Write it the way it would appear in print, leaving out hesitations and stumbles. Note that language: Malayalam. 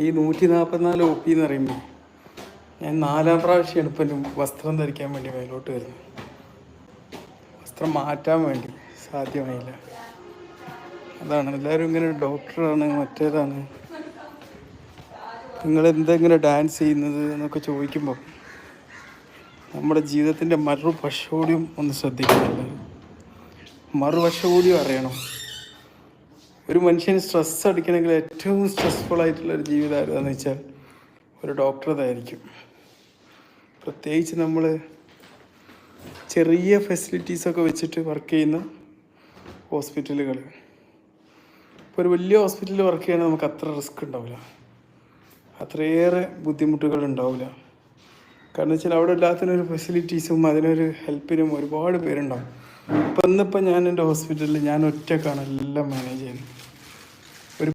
ഈ 144 OP എന്ന് പറയുമ്പോൾ ഞാൻ 4-ാം പ്രാവശ്യമാണ് ഇപ്പം വസ്ത്രം ധരിക്കാൻ വേണ്ടി മേലോട്ട് വരുന്നത്. വസ്ത്രം മാറ്റാൻ വേണ്ടി സാധ്യമായില്ല. അതാണ് എല്ലാവരും ഇങ്ങനെ ഡോക്ടറാണ് മറ്റേതാണ് നിങ്ങളെന്തെങ്ങനെ ഡാൻസ് ചെയ്യുന്നത് എന്നൊക്കെ ചോദിക്കുമ്പോൾ നമ്മുടെ ജീവിതത്തിൻ്റെ മറുവശോടിയും ഒന്ന് ശ്രദ്ധിക്കുന്നില്ല. മറുവശോടിയും അറിയണം. ഒരു മനുഷ്യന് സ്ട്രെസ് അടിക്കണമെങ്കിൽ ഏറ്റവും സ്ട്രെസ്ഫുൾ ആയിട്ടുള്ളൊരു ജീവിതം ആരെന്ന് വെച്ചാൽ ഒരു ഡോക്ടറതായിരിക്കും. പ്രത്യേകിച്ച് നമ്മൾ ചെറിയ ഫെസിലിറ്റീസൊക്കെ വെച്ചിട്ട് വർക്ക് ചെയ്യുന്ന ഹോസ്പിറ്റലുകൾ. ഇപ്പോൾ ഒരു വലിയ ഹോസ്പിറ്റലിൽ വർക്ക് ചെയ്യണമെങ്കിൽ നമുക്ക് അത്ര റിസ്ക് ഉണ്ടാവില്ല, അത്രയേറെ ബുദ്ധിമുട്ടുകൾ ഉണ്ടാവില്ല. കാരണം വെച്ചാൽ അവിടെ എല്ലാത്തിനൊരു ഫെസിലിറ്റീസും അതിനൊരു ഹെൽപ്പിനും ഒരുപാട് പേരുണ്ടാവും. ഇന്നിപ്പോൾ ഞാൻ എൻ്റെ ഹോസ്പിറ്റലിൽ ഞാൻ ഒറ്റക്കാണ് എല്ലാം മാനേജ് ചെയ്യുന്നത്.